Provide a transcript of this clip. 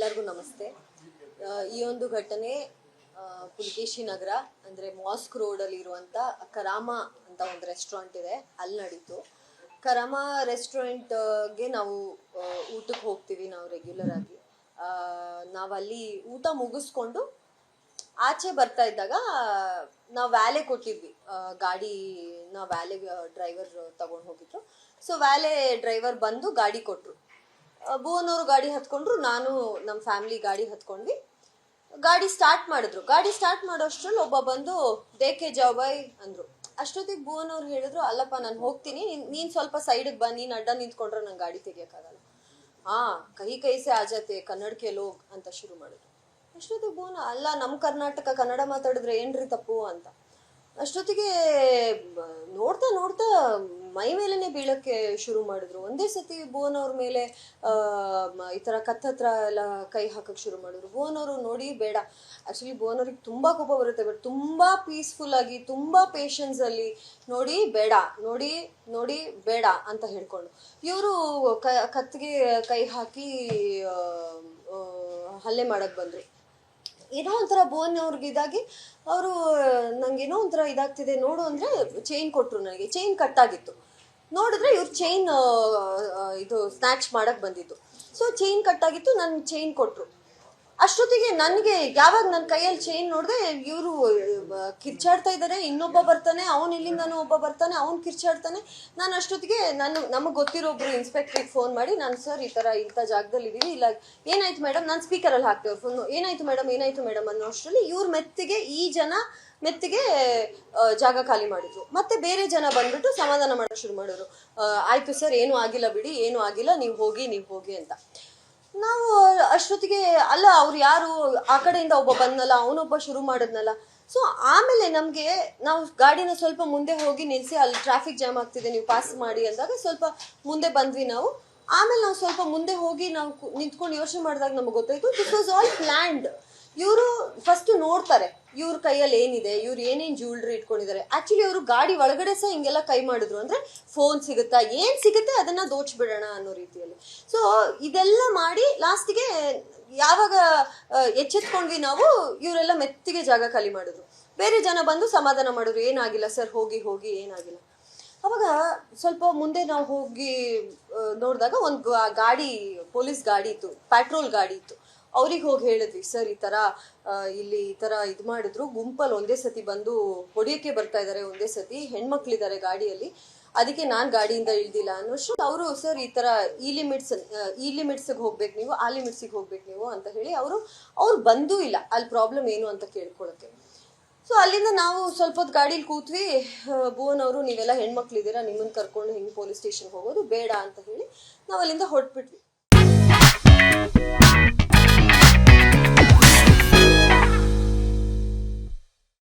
ಎಲ್ಲರಿಗೂ ನಮಸ್ತೆ. ಈ ಒಂದು ಘಟನೆ ಪುಲಕೇಶಿ ನಗರ ಅಂದರೆ ಮಾಸ್ಕ್ ರೋಡಲ್ಲಿ ಇರುವಂಥ ಕರಾಮ ಅಂತ ಒಂದು ರೆಸ್ಟೋರೆಂಟ್ ಇದೆ, ಅಲ್ಲಿ ನಡೀತು. ಕರಾಮ ರೆಸ್ಟೋರೆಂಟ್ಗೆ ನಾವು ಊಟಕ್ಕೆ ಹೋಗ್ತೀವಿ ನಾವು ರೆಗ್ಯುಲರ್ ಆಗಿ. ನಾವು ಅಲ್ಲಿ ಊಟ ಮುಗಿಸ್ಕೊಂಡು ಆಚೆ ಬರ್ತಾ ಇದ್ದಾಗ ನಾವು ವ್ಯಾಲೆ ಕೊಟ್ಟಿದ್ವಿ, ಗಾಡಿನ ವ್ಯಾಲೆ ಡ್ರೈವರ್ ತಗೊಂಡು ಹೋಗಿದ್ರು. ಸೊ ವ್ಯಾಲೆ ಡ್ರೈವರ್ ಬಂದು ಗಾಡಿ ಕೊಟ್ಟರು. ಭುವನವರು ಗಾಡಿ ಹತ್ಕೊಂಡ್ರು, ನಾನು ನಮ್ಮ ಫ್ಯಾಮಿಲಿ ಗಾಡಿ ಹತ್ಕೊಂಡ್ವಿ. ಗಾಡಿ ಸ್ಟಾರ್ಟ್ ಮಾಡಿದ್ರು. ಗಾಡಿ ಸ್ಟಾರ್ಟ್ ಮಾಡೋಷ್ಟ್ರಲ್ಲಿ ಒಬ್ಬ ಬಂದು ದೇಕೆ ಜಾವ್ ಬಾಯ್ ಅಂದರು. ಅಷ್ಟೊತ್ತಿಗೆ ಭುವನವ್ರು ಹೇಳಿದ್ರು, ಅಲ್ಲಪ್ಪ ನಾನು ಹೋಗ್ತೀನಿ, ನೀನು ಸ್ವಲ್ಪ ಸೈಡಿಗೆ ಬಾ, ನೀನು ಅಡ್ಡ ನಿಂತ್ಕೊಂಡ್ರೆ ನಂಗೆ ಗಾಡಿ ತೆಗಿಯೋಕ್ಕಾಗಲ್ಲ. ಕೈ ಕೈಸೆ ಆಜಾತೆ ಕನ್ನಡಕ್ಕೆ ಲೋಗ್ ಅಂತ ಶುರು ಮಾಡಿದ್ರು. ಅಷ್ಟೊತ್ತಿಗೆ ಭುವನ, ಅಲ್ಲ ನಮ್ಮ ಕರ್ನಾಟಕ ಕನ್ನಡ ಮಾತಾಡಿದ್ರೆ ಏನ್ರಿ ತಪ್ಪು ಅಂತ. ಅಷ್ಟೊತ್ತಿಗೆ ನೋಡ್ತಾ ನೋಡ್ತಾ ಮೈ ಮೇಲೇನೆ ಬೀಳಕ್ಕೆ ಶುರು ಮಾಡಿದ್ರು. ಒಂದೇ ಸತಿ ಭುವನವ್ರ ಮೇಲೆ ಈ ಥರ ಕತ್ತತ್ರ ಎಲ್ಲ ಕೈ ಹಾಕಕ್ಕೆ ಶುರು ಮಾಡಿದ್ರು. ಭುವನವರು ನೋಡಿ ಬೇಡ, ಆ್ಯಕ್ಚುಲಿ ಭುವನವ್ರಿಗೆ ತುಂಬ ಕೋಪ ಬರುತ್ತೆ, ಬಟ್ ತುಂಬ ಪೀಸ್ಫುಲ್ ಆಗಿ ತುಂಬ ಪೇಷನ್ಸಲ್ಲಿ ನೋಡಿ ಬೇಡ, ನೋಡಿ ಬೇಡ ಅಂತ ಹೇಳ್ಕೊಂಡು ಇವರು ಕತ್ತಿಗೆ ಕೈ ಹಾಕಿ ಹಲ್ಲೆ ಮಾಡಕ್ಕೆ ಬಂದರು. ಏನೋ ಒಂಥರ ಭುವನವ್ರಿಗೆ ಇದಾಗಿ ಅವರು ನಂಗೇನೋ ಒಂಥರ ಇದಾಗ್ತಿದೆ ನೋಡು ಅಂದರೆ ಚೈನ್ ಕೊಟ್ಟರು. ನನಗೆ ಚೈನ್ ಕಟ್ಟಾಗಿತ್ತು. ನೋಡಿದ್ರೆ ಇವ್ರು ಚೈನ್ ಇದು ಸ್ನ್ಯಾಚ್ ಮಾಡಕ್ಕೆ ಬಂದಿದ್ದು. ಸೊ ಚೈನ್ ಕಟ್ಟಾಗಿತ್ತು, ನನ್ನ ಚೈನ್ ಕೊಟ್ಟರು. ಅಷ್ಟೊತ್ತಿಗೆ ನನಗೆ ಯಾವಾಗ ನನ್ನ ಕೈಯಲ್ಲಿ ಚೈನ್ ನೋಡಿದೆ, ಇವರು ಕಿರ್ಚಾಡ್ತಾ ಇದ್ದಾರೆ. ಇನ್ನೊಬ್ಬ ಬರ್ತಾನೆ, ಅವನು ಇಲ್ಲಿಂದನೂ ಒಬ್ಬ ಬರ್ತಾನೆ, ಅವನು ಕಿರ್ಚಾಡ್ತಾನೆ. ನಾನು ಅಷ್ಟೊತ್ತಿಗೆ ನಮಗೆ ಗೊತ್ತಿರೋ ಒಬ್ರು ಇನ್ಸ್ಪೆಕ್ಟ್ರಿಗೆ ಫೋನ್ ಮಾಡಿ, ನಾನು ಸರ್ ಈ ಥರ ಇಂಥ ಜಾಗದಲ್ಲಿ ಇದ್ದೀವಿ, ಇಲ್ಲ ಏನಾಯ್ತು ಮೇಡಮ್, ನಾನು ಸ್ಪೀಕರಲ್ಲಿ ಹಾಕ್ತೇವೆ ಫೋನು, ಏನಾಯ್ತು ಮೇಡಮ್ ಅನ್ನೋ ಅಷ್ಟರಲ್ಲಿ ಇವ್ರ ಮೆತ್ತಿಗೆ ಜಾಗ ಖಾಲಿ ಮಾಡಿದ್ರು. ಮತ್ತೆ ಬೇರೆ ಜನ ಬಂದ್ಬಿಟ್ಟು ಸಮಾಧಾನ ಮಾಡೋಕ್ಕೆ ಶುರು ಮಾಡಿದ್ರು. ಆಯ್ತು ಸರ್, ಏನೂ ಆಗಿಲ್ಲ ಬಿಡಿ, ಏನೂ ಆಗಿಲ್ಲ, ನೀವು ಹೋಗಿ ಅಂತ. ನಾವು ಅಷ್ಟೊತ್ತಿಗೆ ಅಲ್ಲ, ಅವ್ರು ಯಾರು, ಆ ಕಡೆಯಿಂದ ಒಬ್ಬ ಬಂದನಲ್ಲ, ಅವನೊಬ್ಬ ಶುರು ಮಾಡಿದ್ನಲ್ಲ. ಸೊ ಆಮೇಲೆ ನಮಗೆ ನಾವು ಗಾಡಿನ ಸ್ವಲ್ಪ ಮುಂದೆ ಹೋಗಿ ನಿಲ್ಲಿಸಿ, ಅಲ್ಲಿ ಟ್ರಾಫಿಕ್ ಜಾಮ್ ಆಗ್ತಿದೆ, ನೀವು ಪಾಸ್ ಮಾಡಿ ಅಂದಾಗ ಸ್ವಲ್ಪ ಮುಂದೆ ಬಂದ್ವಿ ನಾವು. ಆಮೇಲೆ ನಾವು ಸ್ವಲ್ಪ ಮುಂದೆ ಹೋಗಿ ನಾವು ನಿಂತ್ಕೊಂಡು ಯೋಚನೆ ಮಾಡಿದಾಗ ನಮಗೆ ಗೊತ್ತಾಯ್ತು, ದಿಸ್ ವಾಸ್ ಆಲ್ ಪ್ಲ್ಯಾಂಡ್. ಇವರು ಫಸ್ಟ್ ನೋಡ್ತಾರೆ ಇವ್ರ ಕೈಯಲ್ಲಿ ಏನಿದೆ, ಇವ್ರು ಏನೇನು ಜ್ಯುವೆಲ್ರಿ ಇಟ್ಕೊಂಡಿದ್ದಾರೆ. ಆ್ಯಕ್ಚುಲಿ ಅವರು ಗಾಡಿ ಒಳಗಡೆ ಸಹ ಹಿಂಗೆಲ್ಲ ಕೈ ಮಾಡಿದ್ರು, ಅಂದರೆ ಫೋನ್ ಸಿಗುತ್ತಾ, ಏನು ಸಿಗುತ್ತೆ ಅದನ್ನು ದೋಚ್ಬಿಡೋಣ ಅನ್ನೋ ರೀತಿಯಲ್ಲಿ. ಸೊ ಇದೆಲ್ಲ ಮಾಡಿ ಲಾಸ್ಟಿಗೆ ಯಾವಾಗ ಎಚ್ಚೆತ್ಕೊಂಡ್ವಿ ನಾವು, ಇವರೆಲ್ಲ ಮೆತ್ತಿಗೆ ಜಾಗ ಖಾಲಿ ಮಾಡಿದ್ರು. ಬೇರೆ ಜನ ಬಂದು ಸಮಾಧಾನ ಮಾಡಿದ್ರು, ಏನಾಗಿಲ್ಲ ಸರ್, ಹೋಗಿ ಏನಾಗಿಲ್ಲ. ಅವಾಗ ಸ್ವಲ್ಪ ಮುಂದೆ ನಾವು ಹೋಗಿ ನೋಡಿದಾಗ ಒಂದು ಗಾಡಿ, ಪೊಲೀಸ್ ಗಾಡಿ ಇತ್ತು, ಪೆಟ್ರೋಲ್ ಗಾಡಿ ಇತ್ತು. ಅವ್ರಿಗೆ ಹೋಗಿ ಹೇಳಿದ್ವಿ, ಸರ್ ಈ ಥರ ಇಲ್ಲಿ ಈ ಥರ ಇದು ಮಾಡಿದ್ರು, ಗುಂಪಲ್ಲಿ ಒಂದೇ ಸತಿ ಬಂದು ಹೊಡಿಯೋಕ್ಕೆ ಬರ್ತಾ ಇದ್ದಾರೆ, ಒಂದೇ ಸತಿ ಹೆಣ್ಮಕ್ಳಿದ್ದಾರೆ ಗಾಡಿಯಲ್ಲಿ, ಅದಕ್ಕೆ ನಾನು ಗಾಡಿಯಿಂದ ಇಳ್ದಿಲ್ಲ ಅನ್ನೋಷ್ಟು. ಅವರು ಸರ್ ಈ ಥರ ಈ ಲಿಮಿಟ್ಸಿಗೆ ಹೋಗ್ಬೇಕು ನೀವು, ಆ ಲಿಮಿಟ್ಸಿಗೆ ಹೋಗ್ಬೇಕು ನೀವು ಅಂತ ಹೇಳಿ ಅವ್ರು ಬಂದೂ ಇಲ್ಲ ಅಲ್ಲಿ ಪ್ರಾಬ್ಲಮ್ ಏನು ಅಂತ ಕೇಳ್ಕೊಳ್ಳೋಕ್ಕೆ. ಸೊ ಅಲ್ಲಿಂದ ನಾವು ಸ್ವಲ್ಪ ಹೊತ್ತು ಗಾಡೀಲಿ ಕೂತ್ವಿ. ಭುವನವರು, ನೀವೆಲ್ಲ ಹೆಣ್ಮಕ್ಳಿದ್ದೀರಾ, ನಿಮ್ಮನ್ನು ಕರ್ಕೊಂಡು ಹೆಂಗೆ ಪೊಲೀಸ್ ಸ್ಟೇಷನ್ಗೆ ಹೋಗೋದು, ಬೇಡ ಅಂತ ಹೇಳಿ ನಾವು ಅಲ್ಲಿಂದ ಹೊರಟ್ಬಿಟ್ವಿ.